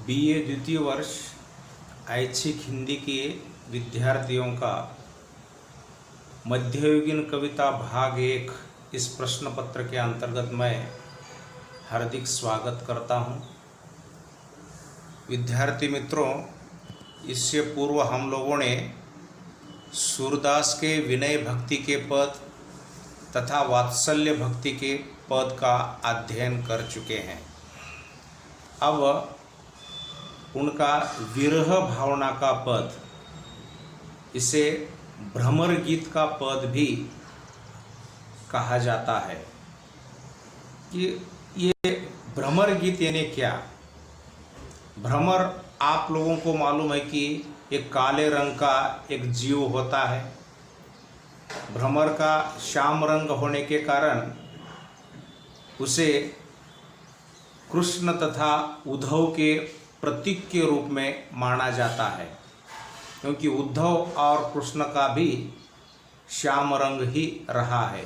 BA द्वितीय वर्ष ऐच्छिक हिंदी के विद्यार्थियों का मध्ययुगीन कविता भाग 1 इस प्रश्न पत्र के अंतर्गत मैं हार्दिक स्वागत करता हूं। विद्यार्थी मित्रों, इससे पूर्व हम लोगों ने सूरदास के विनय भक्ति के पद तथा वात्सल्य भक्ति के पद का अध्ययन कर चुके हैं। अब उनका विरह भावना का पद, इसे भ्रमर गीत का पद भी कहा जाता है। कि ये भ्रमर गीत यानी क्या? भ्रमर आप लोगों को मालूम है कि एक काले रंग का एक जीव होता है। भ्रमर का श्याम रंग होने के कारण उसे कृष्ण तथा उद्धव के प्रतीक के रूप में माना जाता है, क्योंकि उद्धव और कृष्ण का भी श्याम रंग ही रहा है।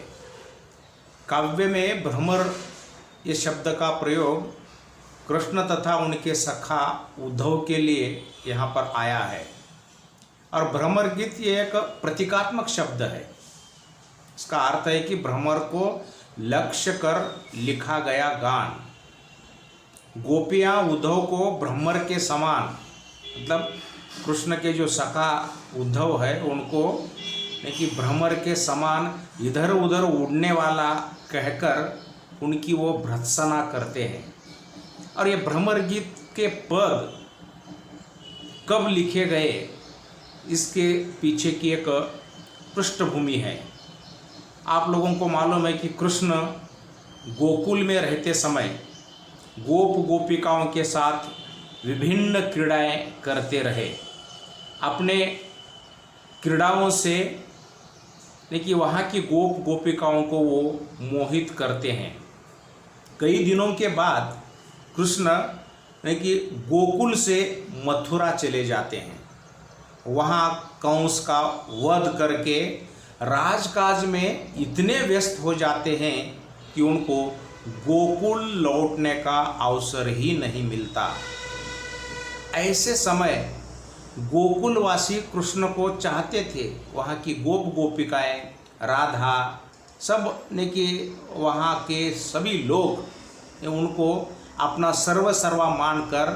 काव्य में भ्रमर ये शब्द का प्रयोग कृष्ण तथा उनके सखा उद्धव के लिए यहाँ पर आया है। और भ्रमर गीत ये एक प्रतीकात्मक शब्द है। इसका अर्थ है कि भ्रमर को लक्ष्य कर लिखा गया गान। गोपियाँ उद्धव को भ्रमर के समान, मतलब कृष्ण के जो सखा उद्धव है उनको कि भ्रमर के समान इधर उधर उड़ने वाला कहकर उनकी वो भर्त्सना करते हैं। और ये भ्रमर गीत के पद कब लिखे गए, इसके पीछे की एक पृष्ठभूमि है। आप लोगों को मालूम है कि कृष्ण गोकुल में रहते समय गोप गोपिकाओं के साथ विभिन्न क्रीड़ाएं करते रहे। अपने क्रीड़ाओं से देखिए वहाँ की गोप गोपिकाओं को वो मोहित करते हैं। कई दिनों के बाद कृष्ण कि गोकुल से मथुरा चले जाते हैं। वहाँ कंस का वध करके राजकाज में इतने व्यस्त हो जाते हैं कि उनको गोकुल लौटने का अवसर ही नहीं मिलता। ऐसे समय गोकुलवासी कृष्ण को चाहते थे। वहाँ की गोप गोपिकाएं, राधा, सब ने कि वहाँ के सभी लोग उनको अपना सर्वा मानकर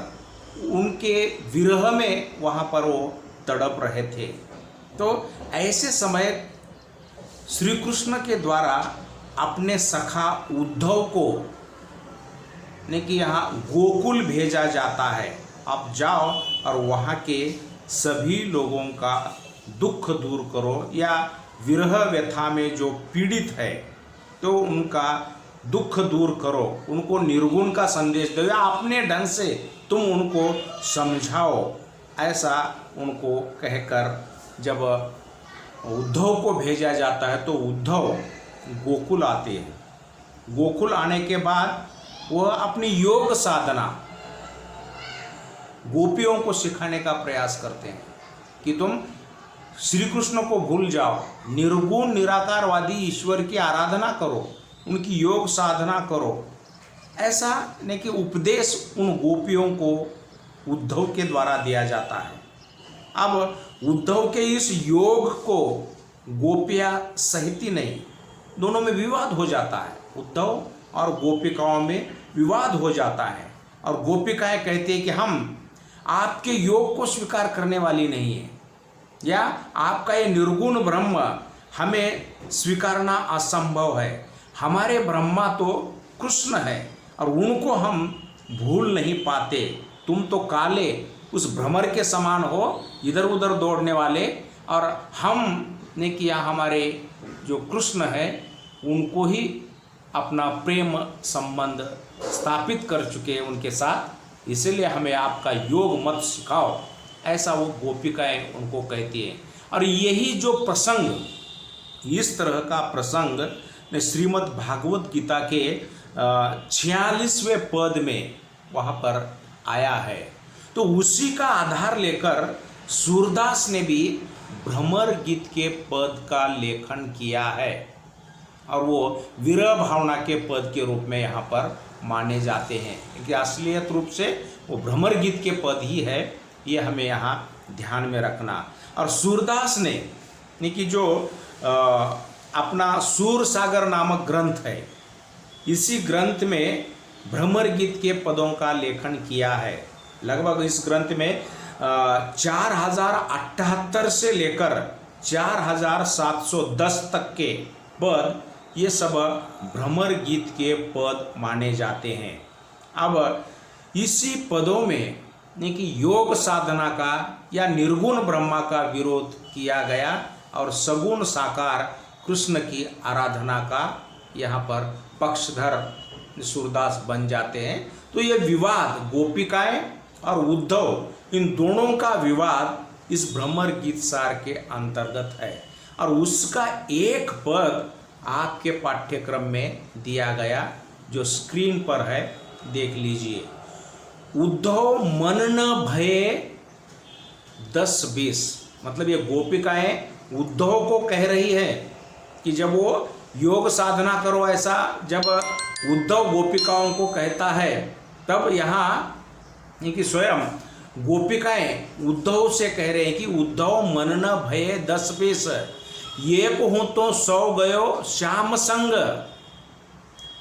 उनके विरह में वहाँ पर वो तड़प रहे थे। तो ऐसे समय श्री कृष्ण के द्वारा अपने सखा उद्धव को ने कि यहाँ गोकुल भेजा जाता है। आप जाओ और वहाँ के सभी लोगों का दुख दूर करो, या विरह व्यथा में जो पीड़ित है तो उनका दुख दूर करो, उनको निर्गुण का संदेश दो, या अपने ढंग से तुम उनको समझाओ। ऐसा उनको कहकर जब उद्धव को भेजा जाता है तो उद्धव गोकुल आते हैं। गोकुल आने के बाद वह अपनी योग साधना गोपियों को सिखाने का प्रयास करते हैं कि तुम श्री कृष्ण को भूल जाओ, निर्गुण निराकारवादी ईश्वर की आराधना करो, उनकी योग साधना करो। ऐसा नहीं कि उपदेश उन गोपियों को उद्धव के द्वारा दिया जाता है। अब उद्धव के इस योग को गोपियाँ सहती नहीं, दोनों में विवाद हो जाता है। उद्धव और गोपिकाओं में विवाद हो जाता है और गोपिकाएं कहती हैं कि हम आपके योग को स्वीकार करने वाली नहीं है, या आपका ये निर्गुण ब्रह्म हमें स्वीकारना असंभव है। हमारे ब्रह्मा तो कृष्ण है और उनको हम भूल नहीं पाते। तुम तो काले उस भ्रमर के समान हो, इधर उधर दौड़ने वाले, और हम ने किया हमारे जो कृष्ण है उनको ही अपना प्रेम संबंध स्थापित कर चुके हैं उनके साथ, इसलिए हमें आपका योग मत सिखाओ। ऐसा वो गोपिकाएं उनको कहती हैं। और यही जो प्रसंग, इस तरह का प्रसंग श्रीमद् भागवत गीता के 46वें पद में वहाँ पर आया है। तो उसी का आधार लेकर सूरदास ने भी भ्रमर गीत के पद का लेखन किया है, और वो विरह भावना के पद के रूप में यहाँ पर माने जाते हैं, क्योंकि असलियत रूप से वो भ्रमर गीत के पद ही है, ये हमें यहाँ ध्यान में रखना। और सूरदास ने कि जो अपना सूर सागर नामक ग्रंथ है, इसी ग्रंथ में भ्रमर गीत के पदों का लेखन किया है। लगभग इस ग्रंथ में 4078 से लेकर 4710 तक के पद, ये सब भ्रमर गीत के पद माने जाते हैं। अब इसी पदों में कि योग साधना का या निर्गुण ब्रह्मा का विरोध किया गया और सगुण साकार कृष्ण की आराधना का यहाँ पर पक्षधर सूरदास बन जाते हैं। तो ये विवाद गोपिकाएं और उद्धव, इन दोनों का विवाद इस भ्रमर गीत सार के अंतर्गत है और उसका एक पद आपके पाठ्यक्रम में दिया गया, जो स्क्रीन पर है, देख लीजिए। उद्धव मन न भये 10-20, मतलब ये गोपिकाएं उद्धव को कह रही है कि जब वो योग साधना करो, ऐसा जब उद्धव गोपिकाओं को कहता है, तब यहाँ कि स्वयं गोपिकाएं उद्धव से कह रहे हैं कि उद्धव मन न भये 10-20, एक हूँ तो 100 गयो श्याम संग,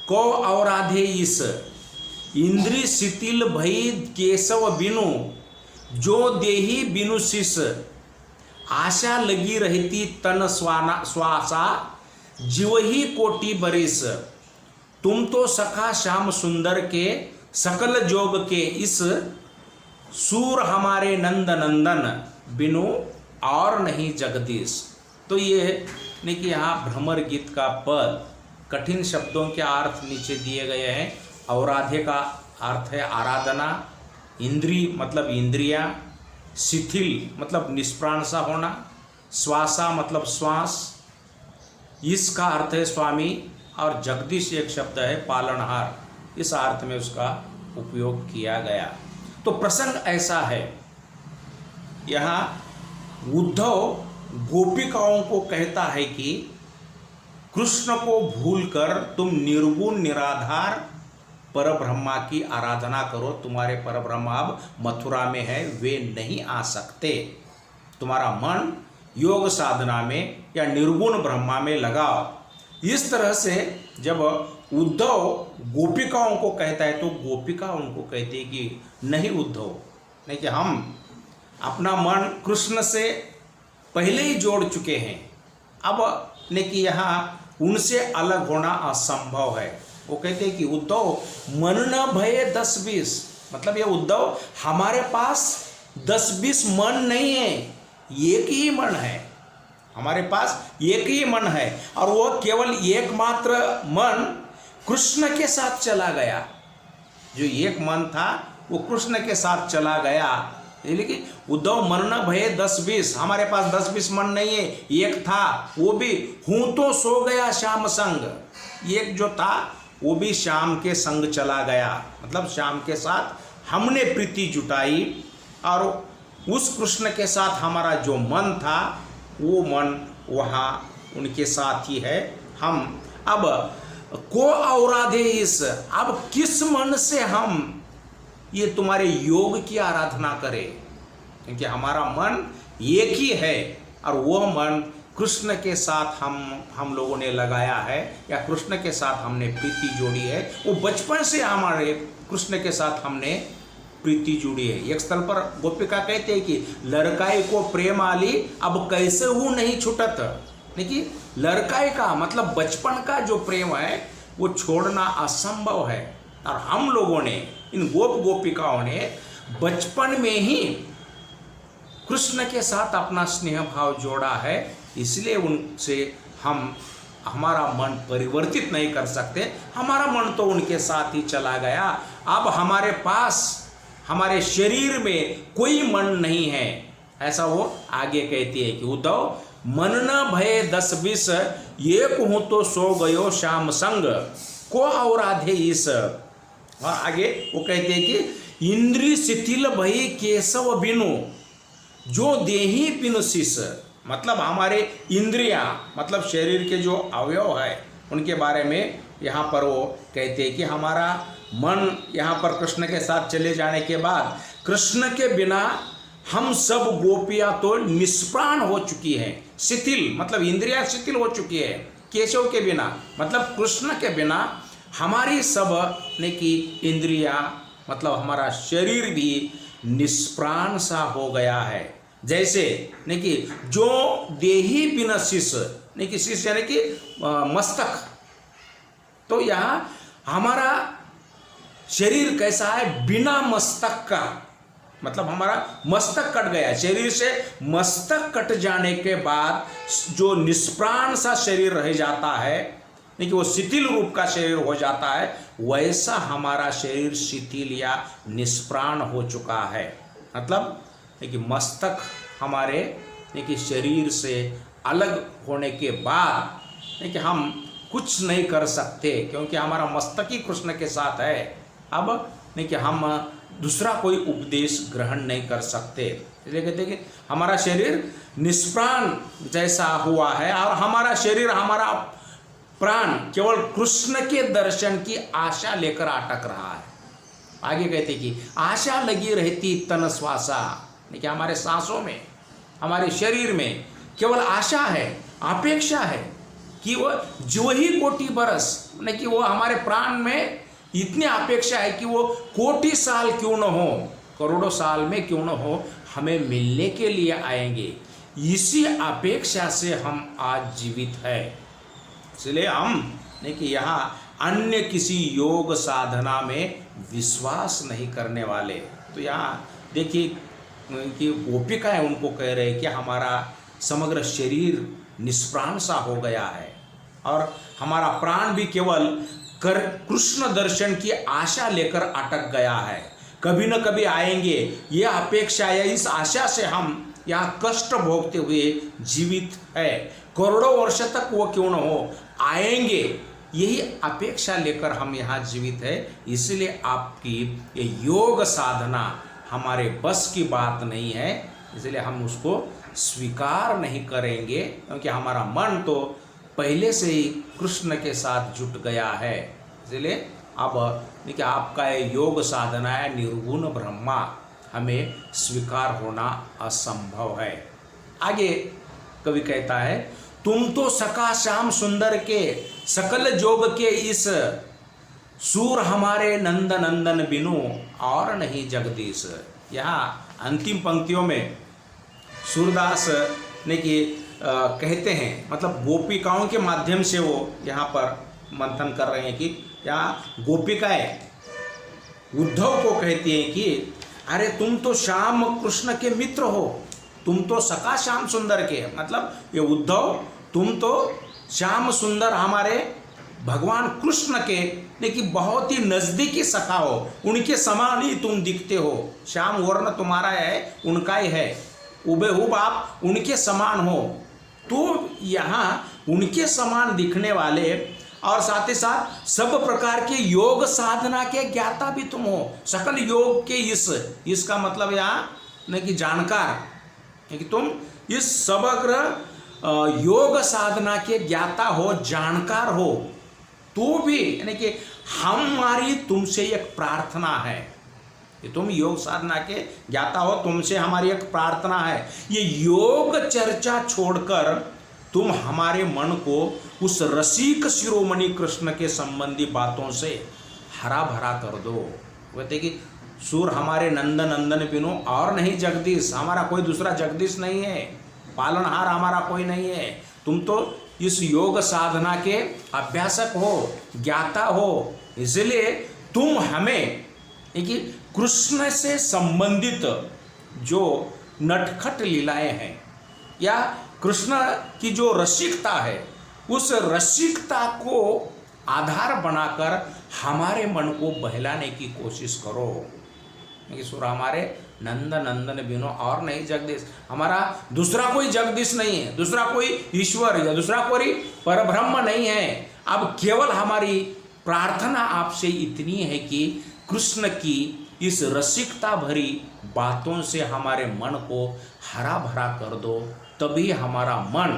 को और आधे इस इंद्री शिथिल भई केशव बिनु, जो देही बिनु शिष, आशा लगी रहती तन श्वासा, जीव ही कोटि बरिस, तुम तो सखा श्याम सुंदर के सकल जोग के इस, सूर हमारे नंद नंदन बिनु और नहीं जगदीश। तो ये नहीं कि यहाँ भ्रमर गीत का पद, कठिन शब्दों के अर्थ नीचे दिए गए हैं। औराधे का अर्थ है आराधना, इंद्री मतलब इंद्रियां, शिथिल मतलब निष्प्राण सा होना, श्वासा मतलब श्वास, इसका अर्थ है स्वामी, और जगदीश एक शब्द है पालनहार, इस अर्थ में उसका उपयोग किया गया। तो प्रसंग ऐसा है, यहाँ उद्धव गोपिकाओं को कहता है कि कृष्ण को भूलकर तुम निर्गुण निराधार परब्रह्मा की आराधना करो, तुम्हारे परब्रह्मा अब मथुरा में है, वे नहीं आ सकते, तुम्हारा मन योग साधना में या निर्गुण ब्रह्मा में लगाओ। इस तरह से जब उद्धव गोपिकाओं को कहता है, तो गोपिका उनको कहती है कि नहीं उद्धव, नहीं कि हम अपना मन कृष्ण से पहले ही जोड़ चुके हैं, अब ने कि यहाँ उनसे अलग होना असंभव है। वो कहते हैं कि उद्धव मन न भये 10-20, मतलब ये उद्धव हमारे पास 10-20 मन नहीं है, एक ही मन है, हमारे पास एक ही मन है, और वो केवल एकमात्र मन कृष्ण के साथ चला गया। जो एक मन था वो कृष्ण के साथ चला गया। लेकिन उद्धव मन न भये 10-20, हमारे पास 10-20 मन नहीं है, एक था, वो भी हूँ तो सो गया श्याम संग, एक जो था वो भी श्याम के संग चला गया, मतलब श्याम के साथ हमने प्रीति जुटाई, और उस कृष्ण के साथ हमारा जो मन था वो मन वहाँ उनके साथ ही है। हम अब को औराधे इस, अब किस मन से हम ये तुम्हारे योग की आराधना करें, क्योंकि हमारा मन एक ही है और वो मन कृष्ण के साथ हम लोगों ने लगाया है, या कृष्ण के साथ हमने प्रीति जोड़ी है। वो बचपन से हमारे कृष्ण के साथ हमने प्रीति जुड़ी है। एक स्थल पर गोपिका कहते हैं कि लड़काई को प्रेम आली अब कैसे वो नहीं छूटत, देखिए लड़काई का मतलब बचपन का जो प्रेम है वो छोड़ना असंभव है, और हम लोगों ने, इन गोपिकाओं ने बचपन में ही कृष्ण के साथ अपना स्नेह भाव जोड़ा है, इसलिए उनसे हमारा मन परिवर्तित नहीं कर सकते। हमारा मन तो उनके साथ ही चला गया, अब हमारे पास हमारे शरीर में कोई मन नहीं है, ऐसा वो आगे कहती है कि उद्धव मन न भये 10-20, एक हूँ तो सो गयो श्याम संग, को और आधे इस। और आगे वो कहते हैं कि इंद्री शिथिल भई केशव बिनु, जो देही बिनु शिष, मतलब हमारे इंद्रियां मतलब शरीर के जो अवयव है उनके बारे में यहाँ पर वो कहते हैं कि हमारा मन यहाँ पर कृष्ण के साथ चले जाने के बाद कृष्ण के बिना हम सब गोपियाँ तो निष्प्राण हो चुकी हैं, शिथिल मतलब इंद्रियां शिथिल हो चुकी है। केशव के बिना मतलब कृष्ण के बिना हमारी सब ने की इंद्रियां मतलब हमारा शरीर भी निष्प्राण सा हो गया है। जैसे नहीं कि जो देही बिना शीश नहीं कि शीश यानी कि मस्तक, तो यहाँ हमारा शरीर कैसा है, बिना मस्तक का मतलब हमारा मस्तक कट गया। शरीर से मस्तक कट जाने के बाद जो निष्प्राण सा शरीर रह जाता है, नहीं कि वो शिथिल रूप का शरीर हो जाता है, वैसा हमारा शरीर शिथिल या निष्प्राण हो चुका है। मतलब नहीं कि मस्तक हमारे नहीं कि शरीर से अलग होने के बाद नहीं कि हम कुछ नहीं कर सकते, क्योंकि हमारा मस्तक ही कृष्ण के साथ है। अब नहीं कि हम दूसरा कोई उपदेश ग्रहण नहीं कर सकते, इसलिए कहते हैं कि हमारा शरीर निष्प्राण जैसा हुआ है और हमारा शरीर हमारा प्राण केवल कृष्ण के दर्शन की आशा लेकर अटक रहा है। आगे कहते कि आशा लगी रहती तन श्वासा, नहीं कि हमारे सांसों में हमारे शरीर में केवल आशा है, अपेक्षा है कि वो जो ही कोटि बरस नहीं कि वो हमारे प्राण में इतनी अपेक्षा है कि वो कोटि साल क्यों न हो, करोड़ों साल में क्यों न हो, हमें मिलने के लिए आएंगे। इसी अपेक्षा से हम आज जीवित है। इसलिए हम नहीं कि यहाँ अन्य किसी योग साधना में विश्वास नहीं करने वाले। तो यहाँ देखिए कि गोपिका है, उनको कह रहे हैं कि हमारा समग्र शरीर निष्प्राण सा हो गया है और हमारा प्राण भी केवल कृष्ण दर्शन की आशा लेकर अटक गया है। कभी न कभी आएंगे, ये अपेक्षा या इस आशा से हम यहाँ कष्ट भोगते हुए जीवित है। करोड़ों वर्ष तक वो क्यों न हो, आएंगे, यही अपेक्षा लेकर हम यहाँ जीवित है। इसलिए आपकी ये योग साधना हमारे बस की बात नहीं है, इसलिए हम उसको स्वीकार नहीं करेंगे, क्योंकि हमारा मन तो पहले से ही कृष्ण के साथ जुट गया है। इसलिए अब देखिए आपका ये योग साधना है निर्गुण ब्रह्मा, हमें स्वीकार होना असंभव है। आगे कवि कहता है, तुम तो सका श्याम सुंदर के सकल जोग के इस, सूर हमारे नंद नंदन बिनु और नहीं जगदीश। यहाँ अंतिम पंक्तियों में सूरदास ने कि कहते हैं, मतलब गोपिकाओं के माध्यम से वो यहाँ पर मंथन कर रहे हैं कि यहाँ गोपिकाएं उद्धव को कहती हैं कि अरे तुम तो श्याम कृष्ण के मित्र हो, तुम तो सखा श्याम सुंदर के, मतलब ये उद्धव तुम तो श्याम सुंदर हमारे भगवान कृष्ण के लेकिन बहुत ही नज़दीकी सखा हो, उनके समान ही तुम दिखते हो। श्याम वर्ण तुम्हारा है, उनका ही है, हुबेहूब आप उनके समान हो। तो यहाँ उनके समान दिखने वाले और साथ ही साथ सब प्रकार के योग साधना के ज्ञाता भी तुम हो। सकल योग के इसका मतलब यहाँ नहीं कि जानकार, कि तुम इस समग्र योग साधना के ज्ञाता हो, जानकार हो। तो भी यानी कि हमारी तुमसे एक प्रार्थना है कि तुम योग साधना के ज्ञाता हो, तुमसे हमारी एक प्रार्थना है, ये योग चर्चा छोड़कर तुम हमारे मन को उस रसिक शिरोमणि कृष्ण के संबंधी बातों से हरा भरा कर दो। कहते कि सूर हमारे नंद नंदन बिनु और नहीं जगदीश, हमारा कोई दूसरा जगदीश नहीं है, पालनहार हमारा कोई नहीं है। तुम तो इस योग साधना के अभ्यासक हो, ज्ञाता हो, इसलिए तुम हमें कि कृष्ण से संबंधित जो नटखट लीलाएं हैं या कृष्ण की जो रसिकता है, उस रसिकता को आधार बनाकर हमारे मन को बहलाने की कोशिश करो। कि सुर हमारे नंद नंदन बिनु और नहीं जगदीश, हमारा दूसरा कोई जगदीश नहीं है, दूसरा कोई ईश्वर या दूसरा कोई परब्रह्म नहीं है। अब केवल हमारी प्रार्थना आपसे इतनी है कि कृष्ण की इस रसिकता भरी बातों से हमारे मन को हरा भरा कर दो, तभी हमारा मन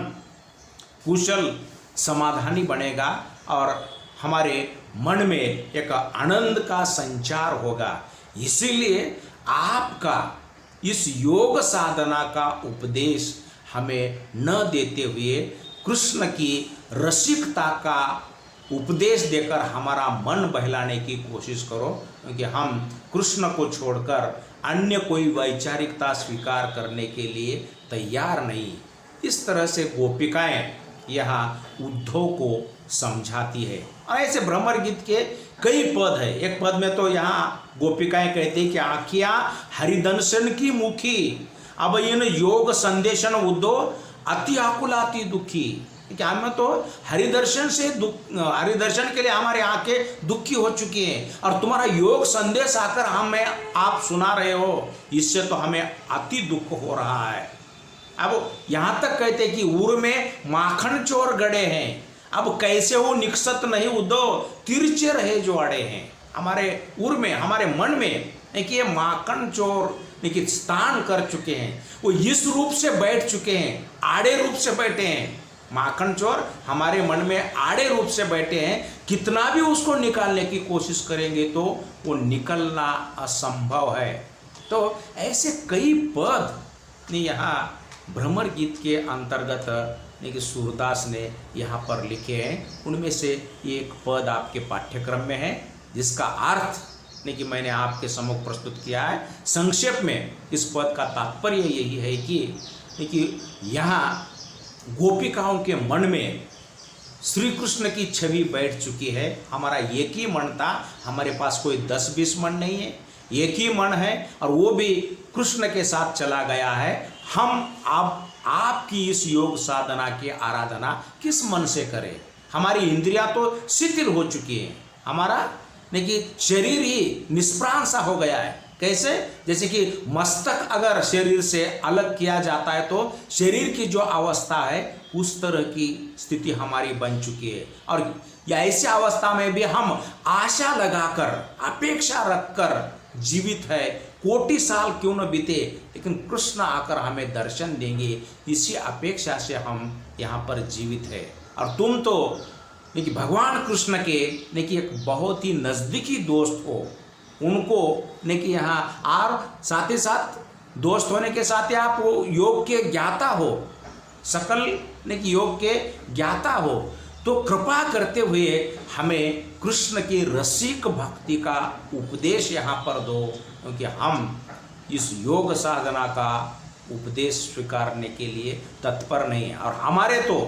कुशल समाधानी बनेगा और हमारे मन में एक आनंद का संचार होगा। इसीलिए आपका इस योग साधना का उपदेश हमें न देते हुए कृष्ण की रसिकता का उपदेश देकर हमारा मन बहलाने की कोशिश करो, क्योंकि हम कृष्ण को छोड़कर अन्य कोई वैचारिकता स्वीकार करने के लिए तैयार नहीं। इस तरह से गोपिकाएं यहाँ उद्धव को समझाती है। और ऐसे भ्रमर गीत के कई पद है। एक पद में तो यहाँ गोपिकाएं कहते हैं कि आखियाँ हरिदर्शन की मुखी, अब इन योग संदेशन उद्धव अति आकुलाती दुखी। कि हमें तो हरिदर्शन से हरिदर्शन के लिए हमारी आंखें दुखी हो चुकी हैं, और तुम्हारा योग संदेश आकर हमें आप सुना रहे हो, इससे तो हमें अति दुख हो रहा है। अब यहाँ तक कहते कि उर में माखन चोर गड़े हैं, अब कैसे वो निकसत नहीं उद्धव, तिरछे रहे जो अड़े हैं। हमारे उर में, हमारे मन में कि ये माखन चोर लेकिन स्थान कर चुके हैं, वो इस रूप से बैठ चुके हैं, आड़े रूप से बैठे हैं। माखन चोर हमारे मन में आड़े रूप से बैठे हैं, कितना भी उसको निकालने की कोशिश करेंगे तो वो निकलना असंभव है। तो ऐसे कई पद ने यहाँ भ्रमर गीत के अंतर्गत कि सूरदास ने यहाँ पर लिखे हैं। उनमें से एक पद आपके पाठ्यक्रम में है, जिसका अर्थ कि मैंने आपके सम्मुख प्रस्तुत किया है। संक्षेप में इस पद का तात्पर्य यही है कि यहाँ गोपिकाओं के मन में श्री कृष्ण की छवि बैठ चुकी है। हमारा एक ही मन था, हमारे पास कोई 10-20 मन नहीं है, एक ही मन है, और वो भी कृष्ण के साथ चला गया है। हम अब आपकी इस योग साधना की आराधना किस मन से करें? हमारी इंद्रियां तो शिथिल हो चुकी हैं, हमारा शरीर ही निष्प्राण सा हो गया है। कैसे? जैसे कि मस्तक अगर शरीर से अलग किया जाता है तो शरीर की जो अवस्था है उस तरह की स्थिति हमारी बन चुकी है। और या ऐसी अवस्था में भी हम आशा लगाकर, अपेक्षा रखकर जीवित है, कोटि साल क्यों न बीते लेकिन कृष्ण आकर हमें दर्शन देंगे, इसी अपेक्षा से हम यहाँ पर जीवित है। और तुम तो भगवान कृष्ण के एक बहुत ही नज़दीकी दोस्त हो, उनको यहाँ और साथ ही साथ दोस्त होने के साथ ही आप योग के ज्ञाता हो, सकल योग के ज्ञाता हो। तो कृपा करते हुए हमें कृष्ण की रसिक भक्ति का उपदेश यहाँ पर दो, क्योंकि हम इस योग साधना का उपदेश स्वीकारने के लिए तत्पर नहीं है। और हमारे तो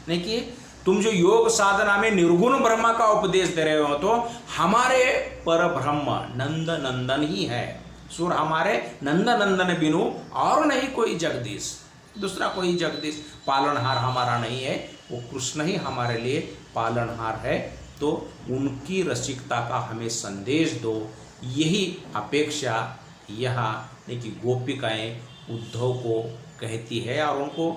कि तुम जो योग साधना में निर्गुण ब्रह्मा का उपदेश दे रहे हो, तो हमारे पर ब्रह्म नंद नंदन ही है। सुर हमारे नंद नंदन बिनु और नहीं कोई जगदीश, दूसरा कोई जगदीश पालनहार हमारा नहीं है, वो कृष्ण ही हमारे लिए पालनहार है। तो उनकी रसिकता का हमें संदेश दो, यही अपेक्षा यहाँ कि गोपिकाएं उद्धव को कहती है। और उनको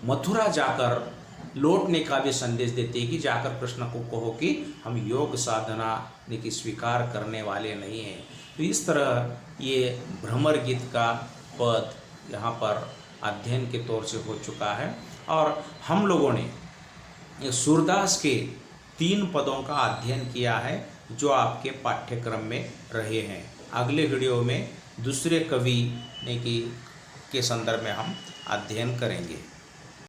मथुरा जाकर लौटने का भी संदेश देते हैं कि जाकर कृष्ण को कहो कि हम योग साधना की स्वीकार करने वाले नहीं हैं। तो इस तरह ये भ्रमर गीत का पद यहाँ पर अध्ययन के तौर से हो चुका है, और हम लोगों ने सूरदास के 3 पदों का अध्ययन किया है जो आपके पाठ्यक्रम में रहे हैं। अगले वीडियो में दूसरे कवि के संदर्भ में हम अध्ययन करेंगे।